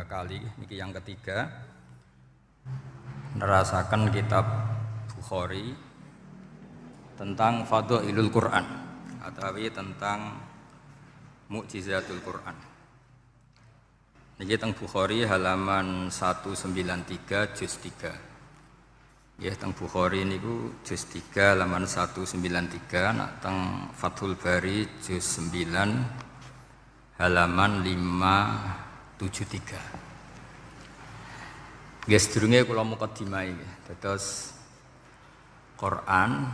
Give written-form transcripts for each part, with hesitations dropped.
kali, niki yang ketiga, nerasakan kitab Bukhari tentang Fadhailul Quran atau tentang Mukjizatul Quran. Niki teng Bukhari halaman 193 juz 3. Ya teng Bukhari niku juz 3 halaman 193, nak teng Fathul Bari juz 9 halaman 573. Nggih sedurunge kula mukadimah iki. Dados Quran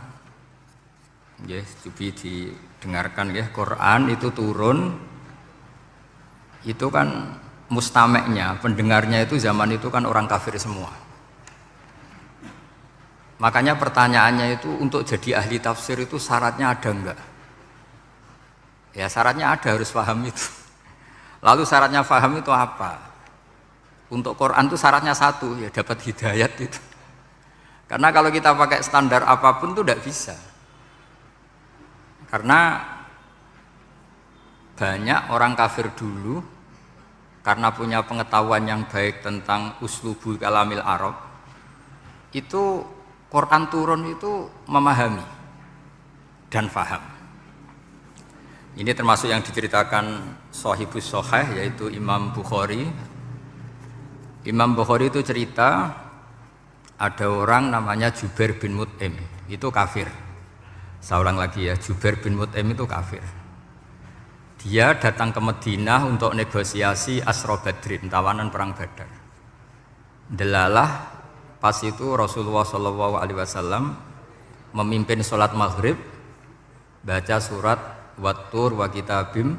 nggih cobi didengarkan nggih. Quran itu turun itu kan mustameknya, pendengarnya itu zaman itu kan orang kafir semua. Makanya pertanyaannya itu untuk jadi ahli tafsir itu syaratnya ada enggak? Ya syaratnya ada, harus paham itu. Lalu syaratnya paham itu apa? Untuk Quran itu syaratnya satu, ya dapat hidayat itu. Karena kalau kita pakai standar apapun itu tidak bisa. Karena banyak orang kafir dulu karena punya pengetahuan yang baik tentang uslubul kalamil Arab, itu Quran turun itu memahami dan faham. Ini termasuk yang diceritakan Shahibus Shahih, yaitu Imam Bukhari. Imam Bukhari itu cerita ada orang namanya Jubair bin Mut'im, itu kafir. Saya ulang lagi ya, Jubair bin Mut'im itu kafir. Dia datang ke Madinah untuk negosiasi Asra Badrin, tawanan perang Badar. Delalah pas itu Rasulullah SAW memimpin sholat maghrib, baca surat Wattur wa kitabim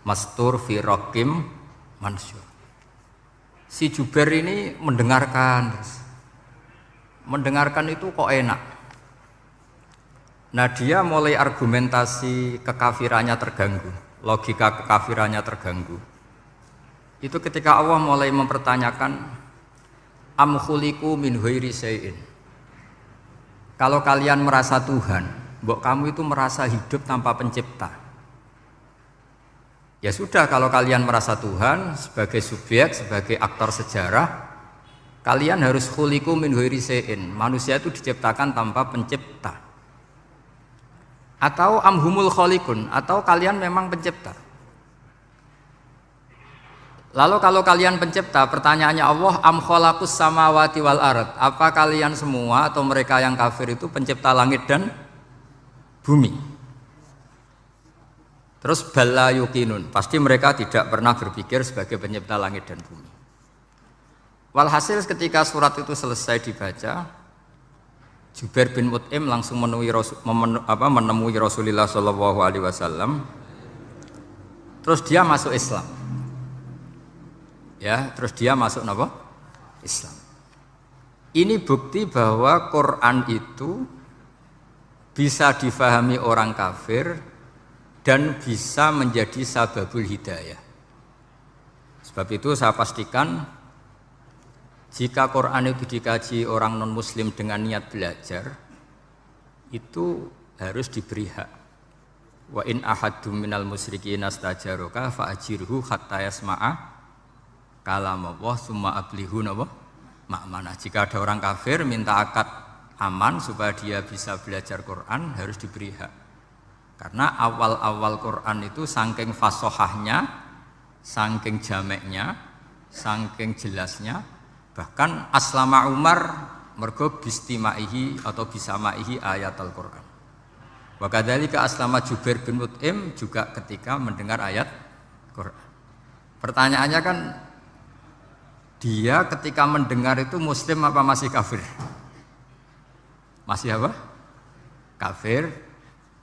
mastur fi raqim mansyur. Si Jubair ini mendengarkan itu kok enak. Nah dia mulai argumentasi kekafirannya terganggu, logika kekafirannya terganggu. Itu ketika Allah mulai mempertanyakan am khuliqu min ghairi syai'in. Kalau kalian merasa Tuhan, mbok kamu itu merasa hidup tanpa pencipta. Ya sudah, kalau kalian merasa Tuhan sebagai subjek, sebagai aktor sejarah, kalian harus khuliqu min ghairi syai'in. Manusia itu diciptakan tanpa pencipta. Atau amhumul khaliqun, atau kalian memang pencipta. Lalu kalau kalian pencipta, pertanyaannya Allah, am khalaqus samawati wal ard, apa kalian semua atau mereka yang kafir itu pencipta langit dan bumi? Terus bala yuqinun, pasti mereka tidak pernah berpikir sebagai pencipta langit dan bumi. Walhasil ketika surat itu selesai dibaca, Jubair bin Mut'im langsung menemui Rasulullah SAW. Terus dia masuk Islam. Ya, terus dia masuk apa? Islam. Ini bukti bahwa Quran itu bisa difahami orang kafir dan bisa menjadi sababul hidayah. Sebab itu saya pastikan jika Quran itu dikaji orang non-muslim dengan niat belajar, itu harus diberi hak. Wa in ahadum minal musyrikin astajaroka fa'ajirhu hatta yasma'a kalam Allah summa ablihu napa makmana. Jika ada orang kafir minta akad aman supaya dia bisa belajar Quran, harus diberi hak. Karena awal-awal Quran itu saking fasohahnya, saking jameknya, saking jelasnya, bahkan aslama Umar mergo bistimaihi atau bisamaihi ayat Al-Quran. Wa kadzalika aslama Jubair bin Mut'im juga ketika mendengar ayat Quran. Pertanyaannya kan, dia ketika mendengar itu muslim apa masih kafir? Masih apa? Kafir.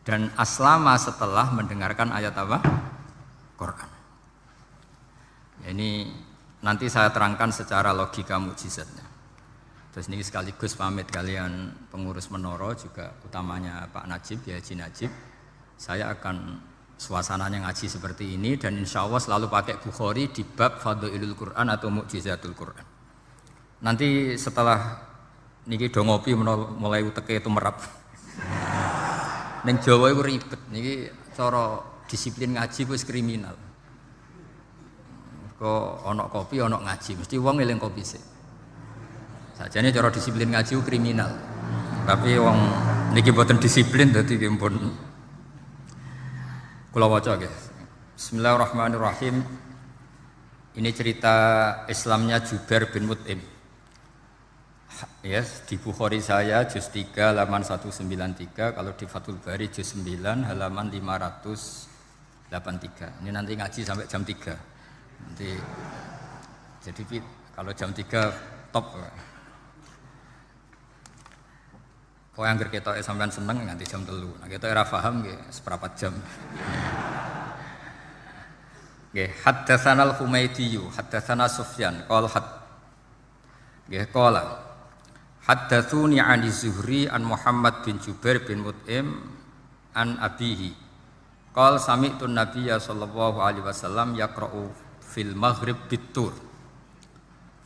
Dan aslama setelah mendengarkan ayat apa? Quran. Ini nanti saya terangkan secara logika mukjizatnya. Terus ini sekaligus pamit kalian pengurus Menara, juga utamanya Pak Najib, ya Haji Najib. Saya akan suasananya ngaji seperti ini dan insya Allah selalu pakai Bukhari di bab Fadhailul Quran atau Mukjizatul Quran. Nanti setelah niki do ngopi mulai uteke tumerap. Ning Jawa iku ribet niki cara disiplin ngaji wis kriminal. Mergo ana kopi ana ngaji, mesti wong eling kopi sik. Sajane cara disiplin ngaji kriminal. Tapi wong niki mboten disiplin dadi pun kula waca nggih. Bismillahirrahmanirrahim. Ini cerita Islamnya Jubair bin Mut'im. Yes, di Bukhari saya juz 3 halaman 193, kalau di Fathul Bari juz 9 halaman 583. Ini nanti ngaji sampai jam 3. Nanti jadi kalau jam 3 top. Kok yang ketok sampean seneng nganti jam 3. Nah, kita ora paham nggih seperempat jam. Nggih, haddatsana al-Humaydi, haddatsana Sufyan, qala nggih qala haddatsuni 'ani Zuhri an Muhammad bin Jubair bin Mut'im an abihi. Qala sami'tu an-nabiyya sallallahu alaihi wasallam yaqra'u fil maghrib bit-tur.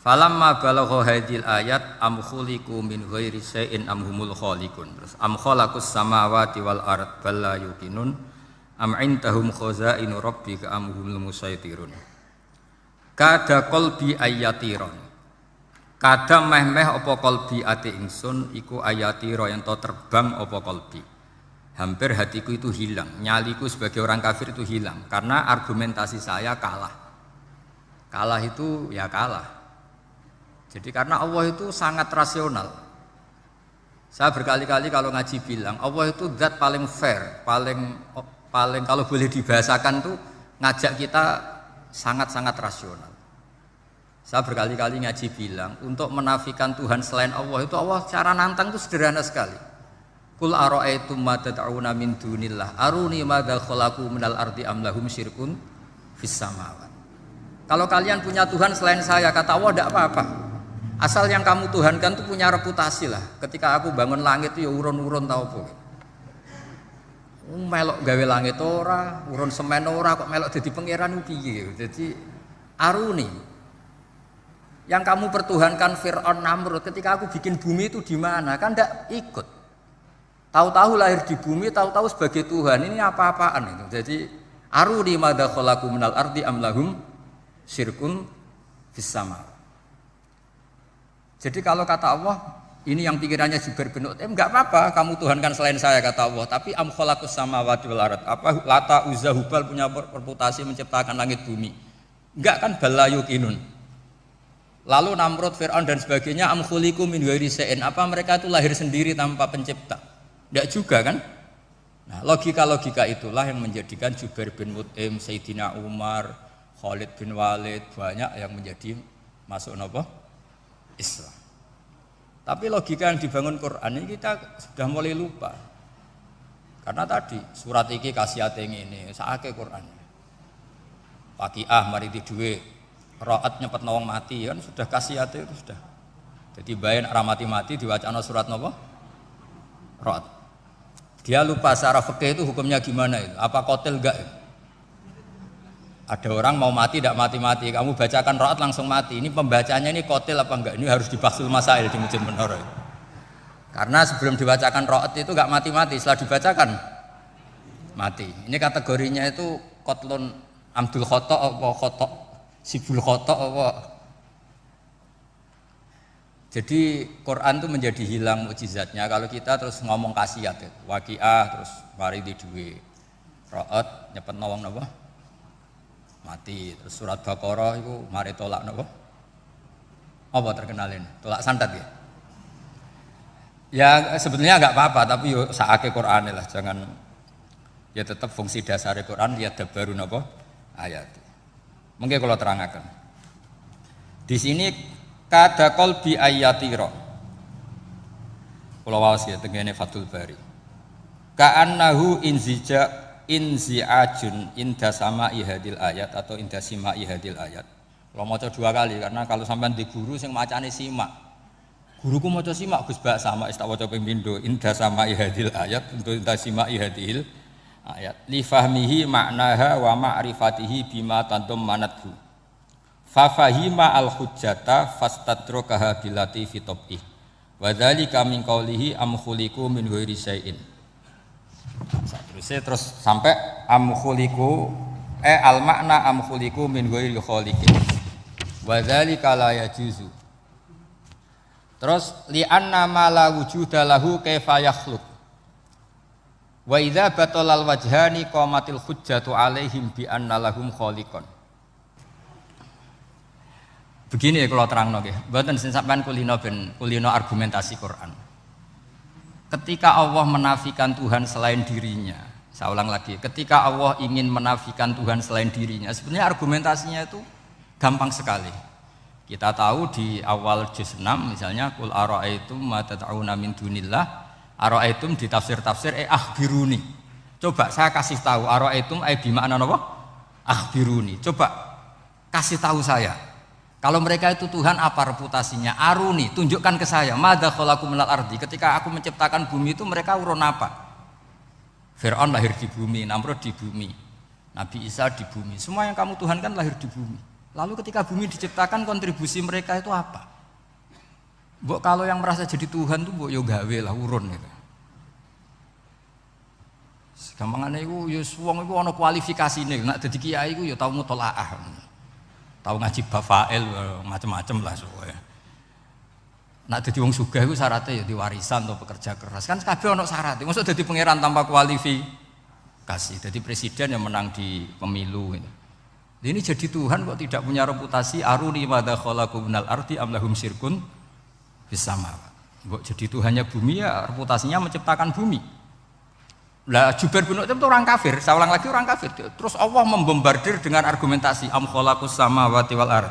Falamma balagha hadhil ayat am khuliqu min ghairi syai'in am humul khaliqun. Terus am khalaqus samawati wal ard bal la yuqinun am indahum khazainu rabbika am humul musaytirun. Kada qalbi ayatiron. Kada meh-meh apa qalbi ati ingsun iku ayatira yen to terbang apa qalbi. Hampir hatiku itu hilang, nyaliku sebagai orang kafir itu hilang karena argumentasi saya kalah. Kalah itu ya kalah. Jadi karena Allah itu sangat rasional. Saya berkali-kali kalau ngaji bilang Allah itu zat paling fair, paling kalau boleh dibahasakan tuh ngajak kita sangat-sangat rasional. Saya berkali-kali ngaji bilang untuk menafikan Tuhan selain Allah itu Allah cara nantang itu sederhana sekali. Qul ara'aytum ma tad'una min dunillah aruni madza khalaqu minal ardi am lahum syirkun fis samawati. Kalau kalian punya Tuhan selain saya, kata Allah tidak apa-apa. Asal yang kamu tuhankan itu punya reputasi lah. Ketika aku bangun langit itu ya urun-urun tau apa. Melok gawe langit ora, urun semen ora, kok melok jadi pangeran piye. Jadi aruni. Yang kamu pertuhankan Fir'aun Namrud ketika aku bikin bumi itu di mana? Kan ndak ikut. Tahu-tahu lahir di bumi, tahu-tahu sebagai Tuhan. Ini apa-apaan itu. Jadi aruni madza khalaqu minal ardi am lahum syirkun fis sama. Jadi kalau kata Allah, ini yang pikirannya Jubair bin Mut'im, enggak apa-apa kamu tuhankan selain saya kata Allah, tapi am khalaqus samawati wal ard. Apa Lata Uzza Hubal punya reputasi menciptakan langit bumi? Enggak kan balayukinun. Lalu Namrud, Fir'aun dan sebagainya am khuliqu min ghairi syai'in. Apa mereka itu lahir sendiri tanpa pencipta? Enggak juga kan? Nah, logika-logika itulah yang menjadikan Jubair bin Mut'im, Sayyidina Umar, Khalid bin Walid banyak yang menjadi masuk apa? Islam. Tapi logika yang dibangun Quran ini kita sudah mulai lupa. Karena tadi surat iki kasihate ngene, sakake Quran. Waqiah mari di duwe, Ra'at nyepet wong mati kan sudah kasihate itu sudah. Jadi bayan ora mati-mati diwacana surat napa? Ra'at. Dia lupa secara fikih itu hukumnya gimana itu? Apa qatil enggak? Ada orang mau mati tidak mati-mati, kamu bacakan Ra'at langsung mati. Ini pembacanya ini qatil apa enggak? Ini harus dibahsul masail di Masjid Menara. Karena sebelum dibacakan Ra'at itu enggak mati-mati, setelah dibacakan mati. Ini kategorinya itu qatlun amdul khata' apa khata' sibul khata' apa. Jadi Quran itu menjadi hilang mukjizatnya kalau kita terus ngomong khasiat itu. Waqiah terus mari di duwe. Ra'at nyepet wong napa? Mati. Terus surat Baqarah itu mari tolak napa? Apa terkenalin? Tolak santet ya? Ya sebetulnya enggak apa-apa tapi yo sakake Qur'ane lah, jangan ya tetap fungsi dasar Quran ya dabaru napa? Ayat. Mungkin kalau terangkan. Di sini kada qalbi ayatira. Kula waos ya tengene Fathul Bari. Ka'annahu inzi'ajun inda sama'i hadil ayat atau inda sima'i hadil ayat. Kalau maca 2 kali karena kalau sampean di guru sing macane simak. Guruku maca simak Gus Bak sama tak waca ping pindho inda sama'i hadil ayat untuk inda sima'i hadil ayat. Li fahmihi maknaha wa ma'rifatihi bima tadammanathu. Fa fahima al hujjata fastadrakaha bilati fi tabih. Wa dzalika min qaulihi am khuliqu min ghairi syai'in. Terus sampai am khuliqu al makna am khuliqu min ghairi khaliqin. Wa dzalika la yajuzu. Terus li'anna ma la wujuda lahu kaifa yakhluq. Wa idza batalal wajhani qamatil hujjatu alaihim bi anna lahum khaliqan. Begini ya kalau terangno nggih. Mboten sampean kulino argumentasi Quran. Ketika Allah menafikan Tuhan selain dirinya, saya ulang lagi, ketika Allah ingin menafikan Tuhan selain dirinya, sebenarnya argumentasinya itu gampang sekali. Kita tahu di awal juz 6 misalnya qul ara'aitum ma tad'una min dunillah, ara'aitum di tafsir-tafsir akhbiruni. Coba saya kasih tahu ara'aitum bi makna napa? Akhbiruni. Coba kasih tahu saya. Kalau mereka itu Tuhan apa reputasinya? Aruni, tunjukkan ke saya. Madza khalaqu minal ardi. Ketika aku menciptakan bumi itu mereka urun apa? Fir'aun lahir di bumi, Namrud di bumi, Nabi Isa di bumi. Semua yang kamu tuhankan lahir di bumi. Lalu ketika bumi diciptakan kontribusi mereka itu apa? Mbok kalau yang merasa jadi Tuhan tuh mbok yo gawe lah urun gitu. Gampangane iku yo wong iku ana kualifikasine, nek dadi kiai iku yo tau mutolaah. Tau ngaji bafail macam-macam lah soalnya. Nek dadi wong sugih iku syaratnya ya diwarisan atau pekerja keras. Kan kabeh ana syarat. Mosok dadi pangeran tanpa kualifikasi. Dadi presiden yang menang di pemilu gitu. Ini jadi Tuhan kok tidak punya reputasi aruni madza khalaqu minal ardi am lahum syirkun fis samawat. Kok jadi Tuhannya bumi ya reputasinya menciptakan bumi. Lah Jubair bin Mut'im itu orang kafir, saya ulang lagi orang kafir. Terus Allah membombardir dengan argumentasi am khalaqus samawati wal ard.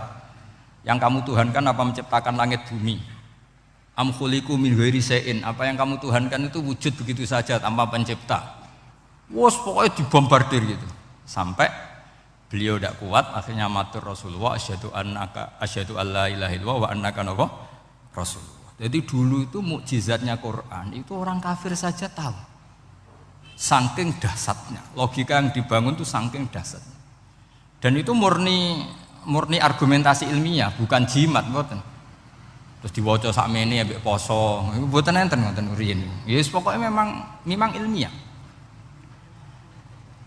Yang kamu tuhankan apa menciptakan langit bumi? Am khuliqu min ghairi syai'in, apa yang kamu tuhankan itu wujud begitu saja tanpa pencipta. Wos pokoknya dibombardir gitu. Sampai beliau tidak kuat, akhirnya matur Rasulullah asyhadu alla ilaha illallah wa annaka rasulullah. Jadi dulu itu mukjizatnya Quran itu orang kafir saja tahu. Saking dahsyatnya, logika yang dibangun itu saking dahsyatnya. Dan itu murni argumentasi ilmiah, bukan jimat mboten. Terus diwaca sakmene ambek poso, iku mboten enten ngoten riyen. Ya pokoknya memang ilmiah.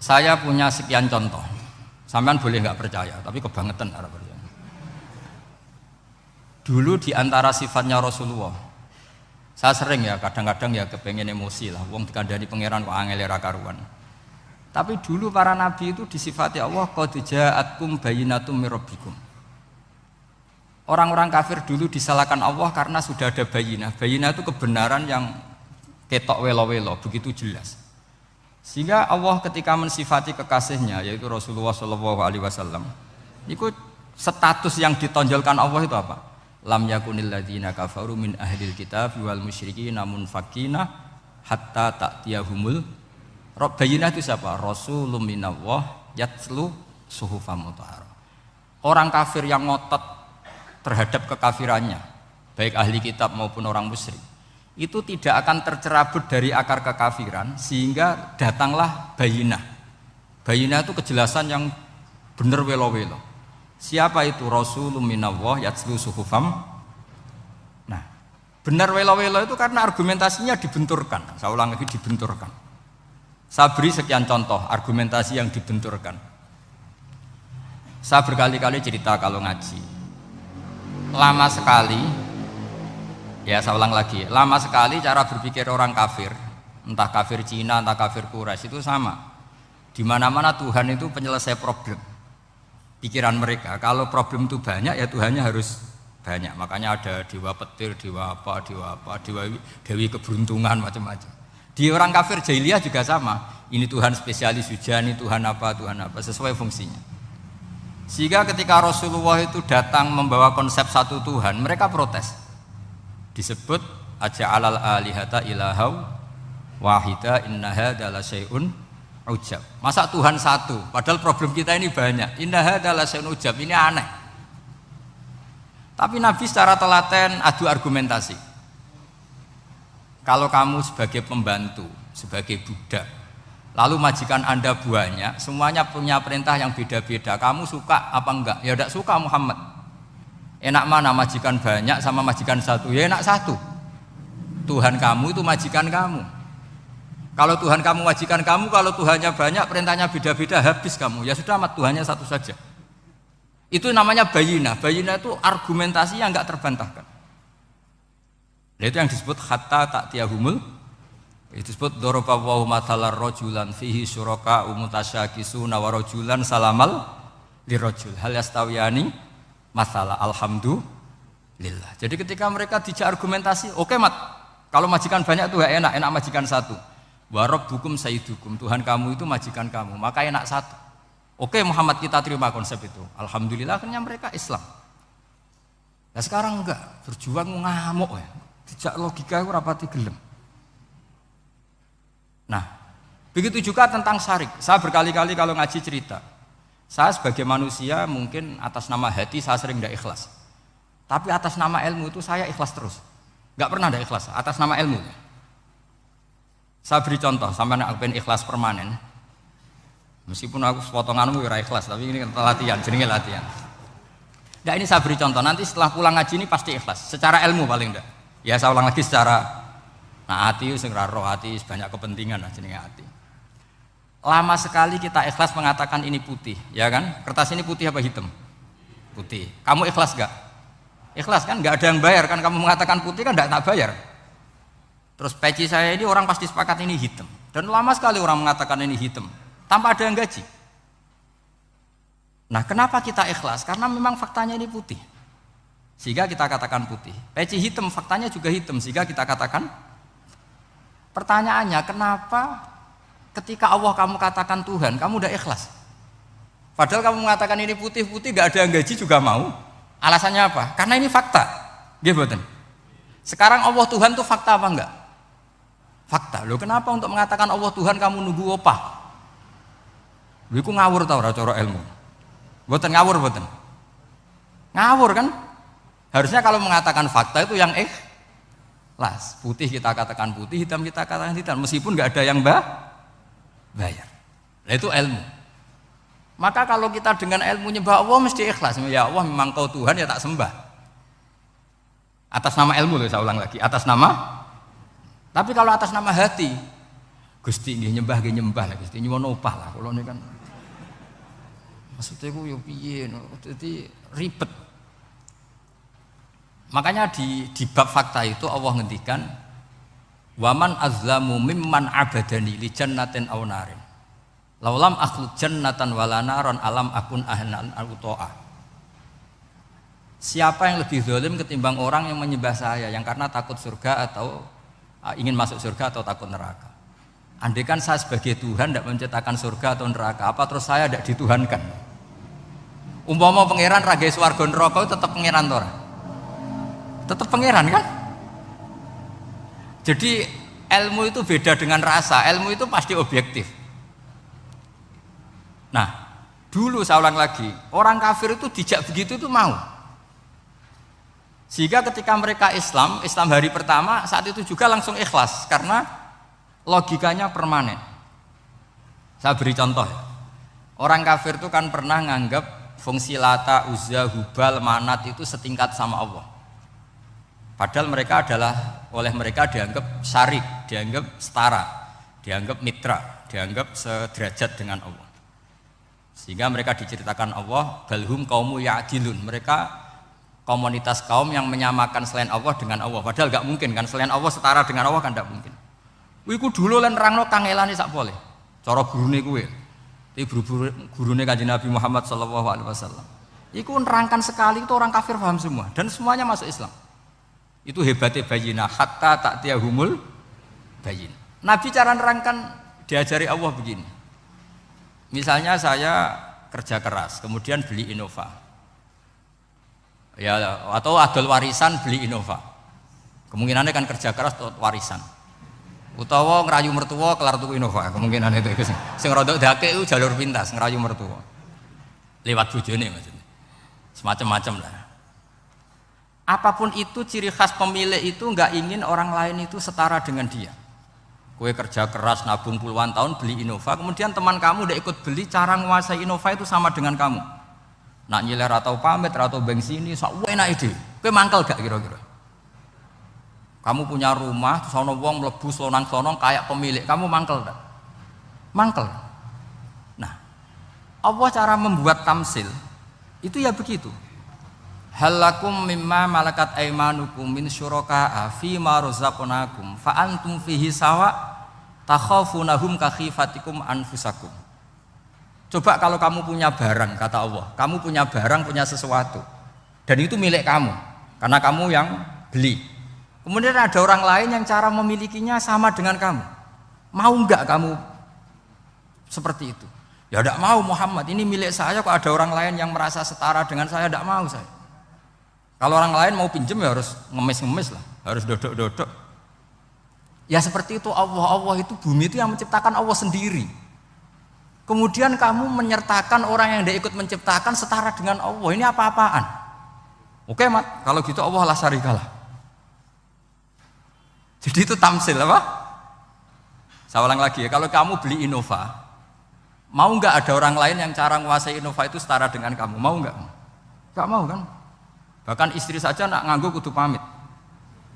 Saya punya sekian contoh. Sampean boleh nggak percaya, tapi kebangetan arep percaya. Dulu di antara sifatnya Rasulullah, saya sering ya kadang-kadang ya kepengen emosi lah, wong dikandani pangeran kok angel ra karuan. Tapi dulu para nabi itu disifati Allah qad ja'atkum bayyinatum mir rabbikum. Orang-orang kafir dulu disalahkan Allah karena sudah ada bayinah. Bayinah itu kebenaran yang ketok welo-welo, begitu jelas. Sehingga Allah ketika mensifati kekasihnya yaitu Rasulullah SAW, itu status yang ditonjolkan Allah itu apa? Lam yakunil ladzina kafaru min ahlil kitab wal musyrikin namun fakina hatta ta'tiyahumul bayinah itu siapa? Rasulun minallah yatslu suhufam mutahharah. Orang kafir yang ngotot terhadap kekafirannya, baik ahli kitab maupun orang musyrik, itu tidak akan tercerabut dari akar kekafiran sehingga datanglah bayinah. Bayinah itu kejelasan yang benar welo-welo. Siapa itu? Rasulun minallah yatslu suhufam. Nah, benar welo-welo itu karena argumentasinya dibenturkan. Saya ulang lagi, dibenturkan. Saya beri sekian contoh argumentasi yang dibenturkan. Saya berkali-kali cerita kalau ngaji. Lama sekali, ya saya ulang lagi, lama sekali cara berpikir orang kafir, entah kafir Cina, entah kafir Quraisy itu sama. Di mana-mana Tuhan itu penyelesai problem. Pikiran mereka, kalau problem itu banyak ya Tuhannya harus banyak. Makanya ada dewa petir, dewa dewi keberuntungan macam-macam. Di orang kafir jahiliyah juga sama. Ini Tuhan spesialis hujan, ini Tuhan apa sesuai fungsinya. Sehingga ketika Rasulullah itu datang membawa konsep satu Tuhan, mereka protes. Disebut aja'alal alihata ilahau wahida inna hadza la syai'un ujab. Masa Tuhan satu, padahal problem kita ini banyak. Inna hadza la syai'un ujab, ini aneh. Tapi Nabi secara telaten adu argumentasi. Kalau kamu sebagai pembantu, sebagai budak, lalu majikan Anda banyak, semuanya punya perintah yang beda-beda. Kamu suka apa enggak? Ya enggak suka Muhammad. Enak mana majikan banyak sama majikan satu? Ya enak satu. Tuhan kamu itu majikan kamu. Kalau Tuhan kamu majikan kamu, kalau Tuhannya banyak, perintahnya beda-beda, habis kamu. Ya sudah amat Tuhannya satu saja. Itu namanya bayinah. Bayinah itu argumentasi yang enggak terbantahkan. Itu yang disebut hatta ta'tiyahumul. Itu disebut daraba wa mathalar rajulan fihi syuraka umutasyakisuna wa rajulan salamal lirajul. Hal yastawiyani masalah alhamdulillah. Jadi ketika mereka dijak argumentasi, oke mat, kalau majikan banyak itu enak majikan satu. Wa rabbukum sayyidukum, Tuhan kamu itu majikan kamu, maka enak satu. Oke Muhammad, kita terima konsep itu. Alhamdulillah akhirnya mereka Islam. Nah sekarang enggak, berjuang ngamuk ya. Dijak logika itu rapati gelem. Nah, begitu juga tentang syarik. Saya berkali-kali kalau ngaji cerita. Saya sebagai manusia mungkin atas nama hati saya sering tidak ikhlas. Tapi atas nama ilmu itu saya ikhlas terus. Enggak pernah tidak ikhlas atas nama ilmu. Saya beri contoh, sampai aku pengen ikhlas permanen. Meskipun aku potonganmu ora ikhlas, tapi ini latihan, jenenge latihan. Nah ini saya beri contoh, nanti setelah pulang ngaji ini pasti ikhlas, secara ilmu paling enggak. Ya saya ulang lagi secara hati, sing roh hati banyak kepentingan lah jenenge hati. Lama sekali kita ikhlas mengatakan ini putih, ya kan? Kertas ini putih apa hitam? Putih. Kamu ikhlas enggak? Ikhlas kan? Enggak ada yang bayar kan? Kamu mengatakan putih kan enggak tak bayar. Terus peci saya ini orang pasti sepakat ini hitam. Dan lama sekali orang mengatakan ini hitam. Tanpa ada yang gaji. Nah kenapa kita ikhlas? Karena memang faktanya ini putih, sehingga kita katakan putih. Peci hitam, faktanya juga hitam, sehingga kita katakan. Pertanyaannya, kenapa ketika Allah kamu katakan Tuhan, kamu udah ikhlas? Padahal kamu mengatakan ini putih-putih, gak ada yang gaji juga mau. Alasannya apa? Karena ini fakta. Gimana? Sekarang Allah Tuhan itu fakta apa enggak? Fakta. Loh kenapa untuk mengatakan Allah Tuhan kamu nunggu opah? Iku ngawur tau ora cara ilmu. Mboten ngawur mboten. Ngawur kan? Harusnya kalau mengatakan fakta itu yang ikhlas. Putih kita katakan putih, hitam kita katakan hitam, meskipun enggak ada yang bayar. Nah itu ilmu. Maka kalau kita dengan ilmu nyembah Allah mesti ikhlas. Ya Allah memang kau Tuhan ya tak sembah. Atas nama ilmu loh, saya ulang lagi, atas nama. Tapi kalau atas nama hati, Gusti nggih nyembah lah Gusti nyuwun opah lah kula niku kan. Maksudnya ku yo piye no, jadi ribet. Makanya di bab fakta itu Allah ngendikan waman azlamu mimman abadani li jannatin aw narin. Laulam akhluq jannatan wala naron alam akun ahlan al-utoa. Siapa yang lebih zalim ketimbang orang yang menyembah saya yang karena takut surga atau ingin masuk surga atau takut neraka. Andai kan saya sebagai Tuhan tidak menciptakan surga atau neraka, apa terus saya tidak dituhankan? Umpama pangeran raga swarga neraka tetap pangeran tora. Tetap pangeran kan? Jadi ilmu itu beda dengan rasa. Ilmu itu pasti objektif. Nah, dulu saya ulang lagi, orang kafir itu dijak begitu itu mau. Sehingga ketika mereka Islam hari pertama saat itu juga langsung ikhlas karena logikanya permanen. Saya beri contoh. Orang kafir itu kan pernah nganggap fungsi Lata, Uzza, Hubal, Manat itu setingkat sama Allah. Padahal mereka oleh mereka dianggap syarik, dianggap setara, dianggap mitra, dianggap sederajat dengan Allah. Sehingga mereka diceritakan Allah, balhum qaumu ya'dilun. Mereka komunitas kaum yang menyamakan selain Allah dengan Allah. Padahal gak mungkin kan, selain Allah setara dengan Allah kan gak mungkin. Iku dulu lan nerangno kangelane sak pole. Cara gurune kuwe. Gurune Kanjeng Nabi Muhammad sallallahu alaihi wasallam. Iku nerangkan sekali itu orang kafir paham semua dan semuanya masuk Islam. Itu hebatnya bayinah hatta ta'tiyahumul bayin. Nabi cara nerangkan diajari Allah begini. Misalnya saya kerja keras, kemudian beli Innova. Ya atau adol warisan beli Innova. Kemungkinannya kan kerja keras atau warisan. Utawa ngerayu mertua kelar tuku Innova, kemungkinan itu sing rodok dake itu jalur pintas ngerayu mertua lewat bojone maksudnya semacam-macam lah. Apapun itu ciri khas pemilik itu nggak ingin orang lain itu setara dengan dia. Kue kerja keras nabung puluhan tahun beli Innova, kemudian teman kamu udah ikut beli, cara menguasai Innova itu sama dengan kamu. Nak nyiler atau pamit atau bensin sak enak ide. Kue mangkel gak kira-kira? Kamu punya rumah, terus ono wong mlebu slonang-slonong kayak pemilik, kamu mangkel tak? Mangkel. Nah, Allah cara membuat tamsil Itu ya begitu. Halakum mimma malakat aimanukum min syuraka'a fi ma razaqnakum fa antum fihi sawa takhafunahum ka khifatikum anfusakum. Coba kalau kamu punya barang, kata Allah, kamu punya barang, punya sesuatu dan itu milik kamu karena kamu yang beli. Kemudian ada orang lain yang cara memilikinya sama dengan kamu. Mau enggak kamu seperti itu? Ya tidak mau Muhammad, ini milik saya kok ada orang lain yang merasa setara dengan saya, tidak mau saya. Kalau orang lain mau pinjam ya harus ngemis-ngemis lah, harus dodok-dodok. Ya seperti itu Allah itu bumi itu yang menciptakan Allah sendiri. Kemudian kamu menyertakan orang yang tidak ikut menciptakan setara dengan Allah, ini apa-apaan? Oke Mat, kalau gitu Allah la syarikalah. Jadi itu tamsil apa? Saya ulang lagi ya, kalau kamu beli Innova, mau nggak ada orang lain yang cara menguasai Innova itu setara dengan kamu? Mau nggak? Nggak mau kan? Bahkan istri saja nak nganggo kudu pamit.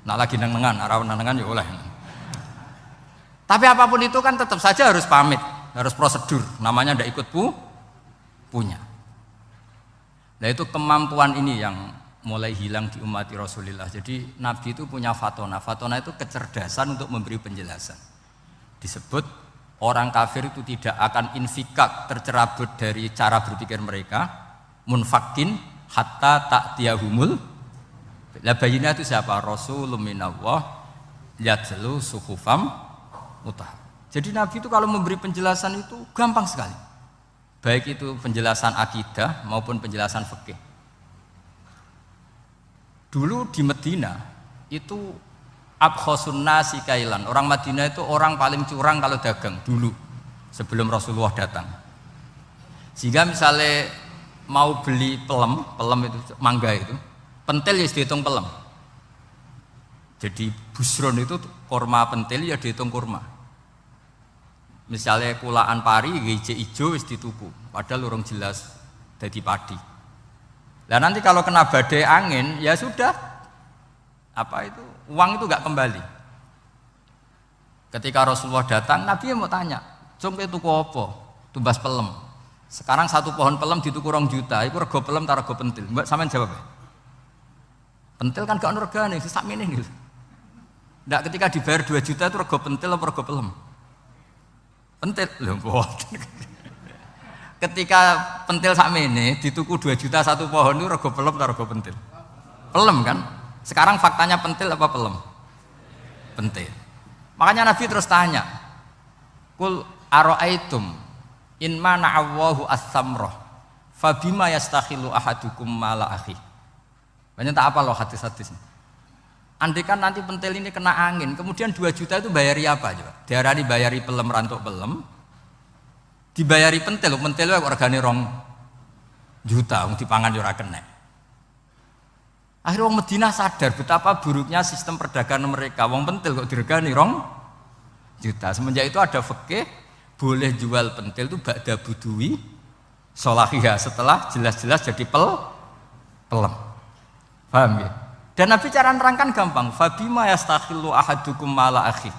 Nak lagi nengan, arawan nengan ya oleh. Tapi apapun itu kan tetap saja harus pamit, harus prosedur. Namanya ndak ikut punya. Nah itu kemampuan ini yang mulai hilang di umat Rasulullah. Jadi Nabi itu punya fatona. Fatona itu kecerdasan untuk memberi penjelasan. Disebut orang kafir itu tidak akan infikak, tercerabut dari cara berpikir mereka, munfakin hatta ta'tiyahumul. La bayina itu siapa? Rasulun minallah yatlu suhufam mutahhar. Jadi Nabi itu kalau memberi penjelasan itu gampang sekali. Baik itu penjelasan akidah maupun penjelasan fikih. Dulu di Medina itu abkhosun nasi kailan. Orang Madinah itu orang paling curang kalau dagang dulu sebelum Rasulullah datang. Sehingga misalnya mau beli pelem itu mangga itu, pentil ya dihitung pelem. Jadi busron itu kurma pentil ya dihitung kurma. Misalnya kulaan pari hijau ijo wis dituku, padahal urung jelas jadi padi. Lah nanti kalau kena badai angin ya sudah, apa itu uang itu nggak kembali. Ketika Rasulullah datang, Nabi mau tanya, "Cung itu tuku apa?" Tumbas pelem. Sekarang satu pohon pelem dituku 2 juta, itu rego pelem ta rego pentil? Mbak sampean jawab ya. Pentil kan gak ono regane, sakmene gitu. Ndak ketika dibayar 2 juta itu rego pentil apa rego pelem? Pentil lho mboten. Ketika pentil sakmene dituku 2 juta satu pohon itu rego pelem ta rego pentil? Pelem kan? Sekarang faktanya pentil apa pelem? Pentil. Makanya Nabi terus tanya, "Qul ara'aitum in mana'allahu as-samrah fabima yastakhilu ahadukum mala akhi." Banyak tak apa loh hadis-hadis. Andaikan nanti pentil ini kena angin, kemudian 2 juta itu bayari apa coba? Diarani bayari pelem rantuk pelem, dibayari pentil itu regane 2 juta, wong dipangan yo ora kena. Akhirnya wong Madinah sadar betapa buruknya sistem perdagangan mereka. Wong pentil kok diregani 2 juta. Semenjak itu ada fikih boleh jual pentil itu ba'da budui sholahiyah, setelah jelas-jelas jadi pelem. Paham ya? Dan Nabi cara nerangkan gampang, fabima yastakhillu ahadukum mala akhi.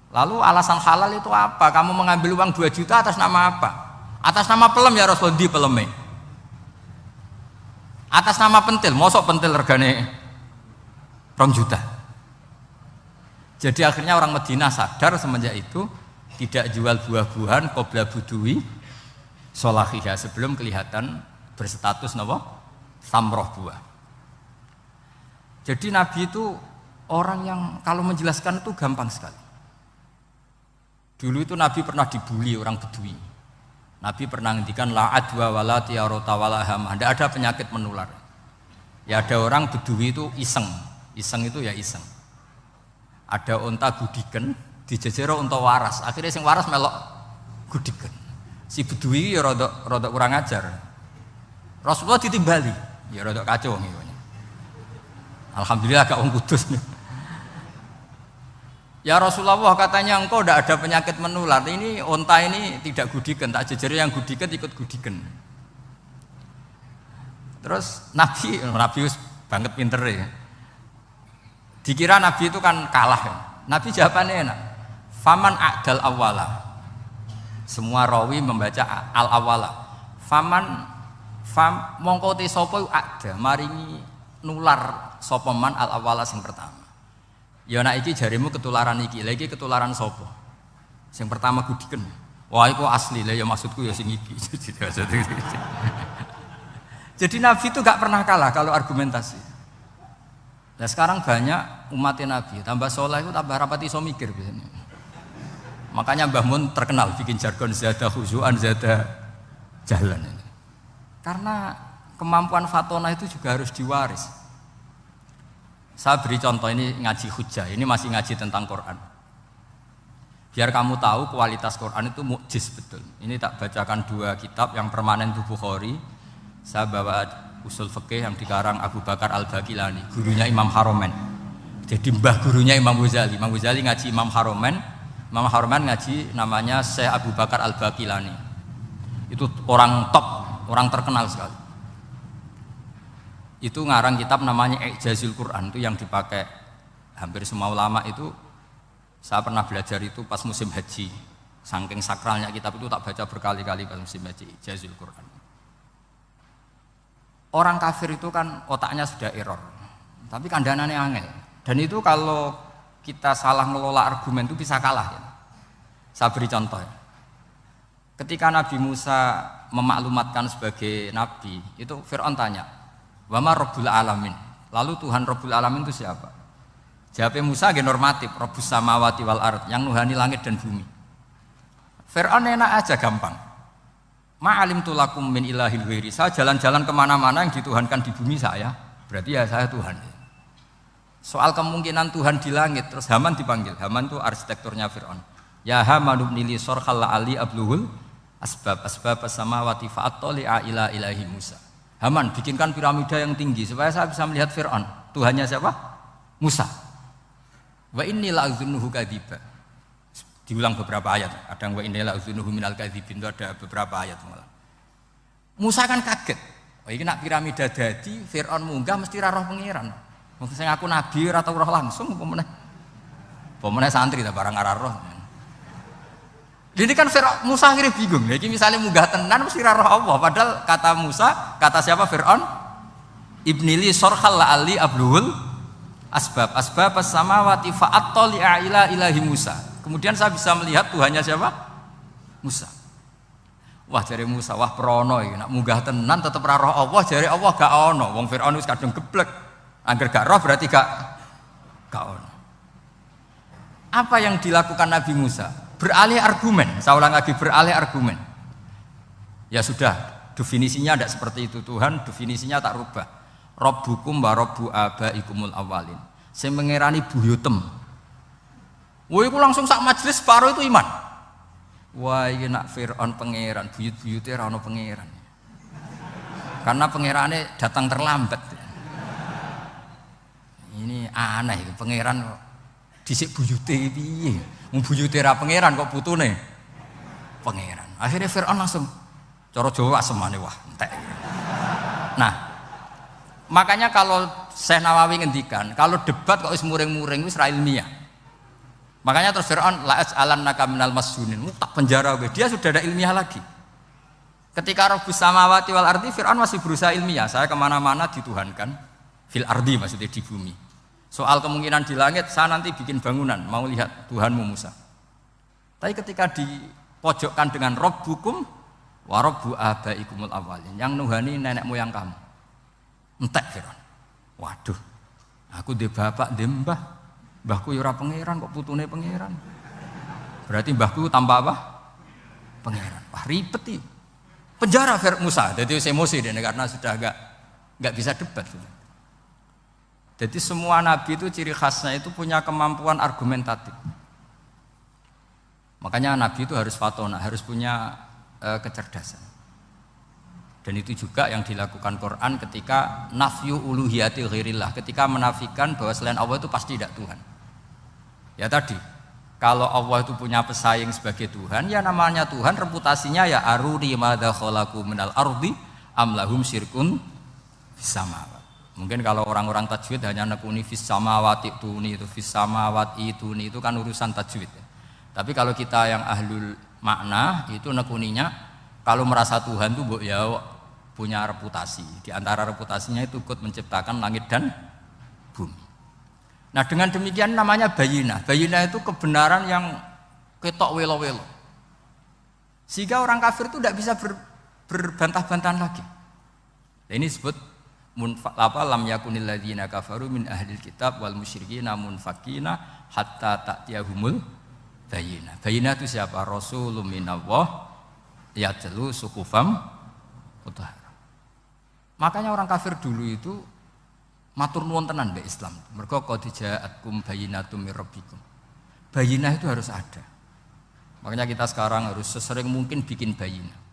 Lalu alasan halal itu apa? Kamu mengambil uang 2 juta atas nama apa? Atas nama pelem ya Rasul, di peleme. Atas nama pentil, mosok pentil regane 2 juta. Jadi akhirnya orang Madinah sadar semenjak itu tidak jual buah-buahan qobla budui sholahiyah, sebelum kelihatan berstatus napa? Samroh buah. Jadi Nabi itu orang yang kalau menjelaskan itu gampang sekali. Dulu itu Nabi pernah dibully orang Bedui. Nabi pernah ngendikan la adwa wala tiyarata wala hamah. Tidak ada penyakit menular. Ya ada orang Bedui itu iseng. Iseng itu ya iseng. Ada unta gudiken dijejero unta waras. Akhirnya sing waras melok gudiken. Si Bedui ya rodok kurang ajar. Rasulullah ditimbali. Ya rodok kacau ngene. Alhamdulillah gak wong kudus nih. Ya Rasulullah, katanya engkau tidak ada penyakit menular. Ini onta ini tidak gudiken, tak jejeri yang gudiken ikut gudiken. Terus Nabi banget pinter ya. Dikira Nabi itu kan kalah ya. Nabi jawabannya enak. Faman a'dal awala. Semua rawi membaca al awala. Faman Fam mongko te sapa ada maringi nular sapa man al awala sing pertama. Ya nek iki jarimu ketularan iki, lha iki ketularan sapa? Sing pertama gudiken. Wah iku asli lah ya maksudku ya sing iki. Jadi Nabi itu gak pernah kalah kalau argumentasi. Nah sekarang banyak umatnya Nabi, tambah soleh itu tambah rapati iso mikir biasanya. Makanya Mbah Mun terkenal bikin jargon zada khusyu'an zada jalan ini. Karena kemampuan fatona itu juga harus diwaris. Saya beri contoh ini ngaji hujjah, ini masih ngaji tentang Quran. Biar kamu tahu kualitas Quran itu mukjiz betul. Ini tak bacakan 2 kitab, yang permanen itu Bukhari. Saya bawa usul fikih yang dikarang Abu Bakar Al-Baqilani, gurunya Imam Haromen. Jadi mbah gurunya Imam Ghazali. Imam Ghazali ngaji Imam Haromen, Imam Haromen ngaji namanya Syekh Abu Bakar Al-Baqilani. Itu orang top, orang terkenal sekali. Itu ngarang kitab namanya I'jazul Quran, itu yang dipakai hampir semua ulama itu. Saya pernah belajar itu pas musim haji. Saking sakralnya kitab itu tak baca berkali-kali pas musim haji, I'jazul Quran. Orang kafir itu kan otaknya sudah error, tapi kandanannya angel. Dan itu kalau kita salah ngelola argumen itu bisa kalah. Ya. Saya beri contoh. Ya. Ketika Nabi Musa memaklumatkan sebagai nabi, itu Fir'aun tanya, "Wama Rabbul Alamin?" Lalu Tuhan Rabbul Alamin itu siapa? Jawabnya Musa nggih normatif, Rabbus samawati wal ard, yang nuhani langit dan bumi. Fir'aun enak aja, gampang. Ma'alim tulakum min ilahil ghairi. Saya jalan-jalan kemana-mana yang dituhankan di bumi saya, berarti ya saya Tuhan. Soal kemungkinan Tuhan di langit, terus Haman dipanggil. Haman itu arsitekturnya Fir'aun. Ya Haman ibn li sorkhal ali abluhul asbab as-samawati fa'attali'a ila ilahi Musa. Haman bikinkan piramida yang tinggi supaya saya bisa melihat Fir'aun. Tuhannya siapa? Musa. Wa inni la'udzunuhu kadziba. Diulang beberapa ayat, ada yang wa inni la'udzunuhu minal kadzibin, itu ada beberapa ayat malah. Musa kan kaget. Oh ini nak piramida dadi Fir'aun munggah mesti ra roh pangeran. Wong sing aku nabi ora tau roh langsung apa santri ta barang ora roh. Ini kan Fir'aun Musa akhirnya bingung. Iki misalnya munggah tenan mesti ra roh Allah, padahal kata Musa, kata siapa Fir'aun? Ibnili sorkhal ali abluhul asbab as-samawati fa'attali'a ila ilahi Musa. Kemudian saya bisa melihat Tuhannya siapa? Musa. Wah jare Musa, wah prono iki nak munggah tenan tetep ra roh Allah, jare Allah gak ono. Wong Firaun wis kadung geblek. Angger gak roh berarti gak ono. Apa yang dilakukan Nabi Musa? Beralih argumen. Saya ulang lagi, beralih argumen. Ya sudah, definisinya tidak seperti itu. Tuhan definisinya tak rubah. Rabbukum wa rabbu abaikumul awalin. Sing mengerani buyutem. Wah, itu langsung sak majelis separuh itu iman. Wah, ini nak Fir'aun pangeran, buyut-buyutnya rano pangeran. Karena pangerannya datang terlambat. Ini aneh, pangeran dhisik buyute piye? Wong buyute ra pangeran kok putune pangeran. Akhirnya Fir'aun langsung cara Jawa semane wah entek. Nah, makanya kalau Syekh Nawawi ngendikan, kalau debat kok wis muring-muring wis ra ilmiah. Makanya terus Fir'aun la'as alannaka minal masjunin, tak penjara gue. Dia sudah ada ilmiah lagi. Ketika Rabbus samawati wal ardi, Fir'aun masih berusaha ilmiah. Saya kemana-mana dituhankan fil ardi, maksudnya di bumi. Soal kemungkinan di langit, saya nanti bikin bangunan mau lihat Tuhanmu Musa. Tapi ketika dipojokkan dengan Rabbukum wa rabbu abaikumul awalin, yang nuhani nenek moyang kamu, entek Fir'aun. Waduh, aku di bapak di mbah. Mbahku ya ora pangeran kok putune pangeran. Berarti mbahku tanpa apa? Pangeran. Wah ribet iki. Penjara Musa. Jadi emosi dia karena sudah enggak bisa debat sudah. Jadi semua nabi itu ciri khasnya itu punya kemampuan argumentatif. Makanya nabi itu harus fatona, harus punya kecerdasan. Dan itu juga yang dilakukan Quran ketika nafyu uluhiyati ghairillah, ketika menafikan bahwa selain Allah itu pasti tidak Tuhan. Ya tadi, kalau Allah itu punya pesaing sebagai Tuhan, ya namanya Tuhan, reputasinya ya aruni madza khalaqu minal ardi am lahum syirkun fis samawat. Mungkin kalau orang-orang tajwid hanya nekuni fis samawati tuni, itu fis samawati tuni, itu kan urusan tajwid. Tapi kalau kita yang ahlul makna itu nekuninya kalau merasa Tuhan itu mbok ya punya reputasi. Di antara reputasinya itu ikut menciptakan langit dan bumi. Nah dengan demikian namanya bayinah. Bayinah itu kebenaran yang ketok welo-welo. Sehingga orang kafir itu tidak bisa berbantah-bantahan lagi. Nah, ini disebut lam yakunil ladzina kafaru min ahlil kitab wal musyrikina munfakina hatta ta'tiyahumul bayinah. Bayinah itu siapa? Rasulun minallah yatlu suhufam mutahharah. Makanya orang kafir dulu itu matur nuwun tenan mbek Islam. Mergo qad ja'atkum bayyinatum mir rabbikum. Bayinah itu harus ada. Makanya kita sekarang harus sesering mungkin bikin bayinah.